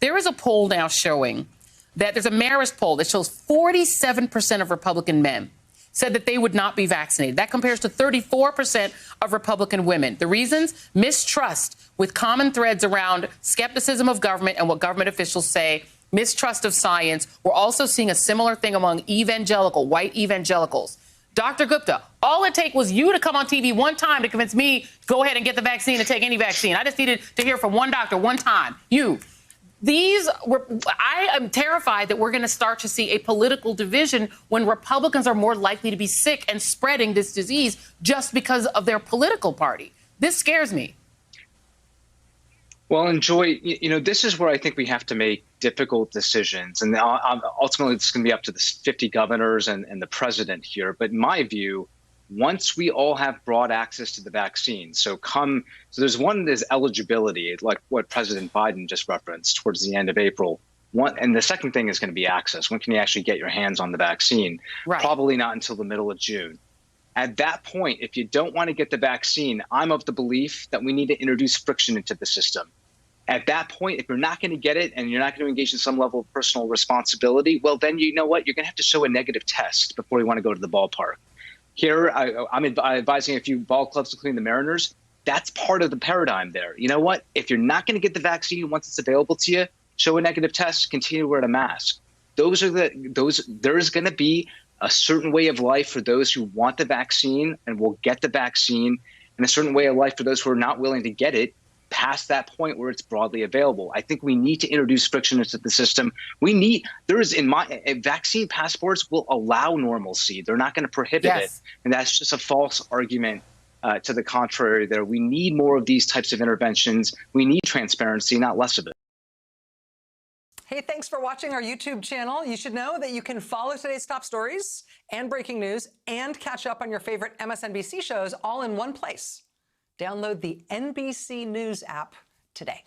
There is a poll now showing that there's a Marist poll that shows 47% of Republican men said that they would not be vaccinated. That compares to 34% of Republican women. The reasons? Mistrust, with common threads around skepticism of government and what government officials say, mistrust of science. We're also seeing a similar thing among white evangelicals. Dr. Gupta, all it takes was you to come on TV one time to convince me to go ahead and get the vaccine and take any vaccine. I just needed to hear from one doctor one time. I am terrified that we're going to start to see a political division when Republicans are more likely to be sick and spreading this disease just because of their political party. This scares me. Well, and Joy, this is where I think we have to make difficult decisions. And ultimately, it's going to be up to the 50 governors and the president here. But in my view, once we all have broad access to the vaccine, so there's one is eligibility, like what President Biden just referenced towards the end of April. And the second thing is going to be access. When can you actually get your hands on the vaccine? Right. Probably not until the middle of June. At that point, if you don't want to get the vaccine, I'm of the belief that we need to introduce friction into the system. At that point, if you're not going to get it and you're not going to engage in some level of personal responsibility, well, then you know what? You're going to have to show a negative test before you want to go to the ballpark. Here, I'm advising a few ball clubs, including the Mariners. That's part of the paradigm there. You know what? If you're not going to get the vaccine once it's available to you, show a negative test, continue to wear a mask. There is going to be a certain way of life for those who want the vaccine and will get the vaccine, and a certain way of life for those who are not willing to get it past that point where it's broadly available. I think we need to introduce friction into the system. Vaccine passports will allow normalcy. They're not going to prohibit it. And that's just a false argument to the contrary there. We need more of these types of interventions. We need transparency, not less of it. Hey, thanks for watching our YouTube channel. You should know that you can follow today's top stories and breaking news and catch up on your favorite MSNBC shows all in one place. Download the NBC News app today.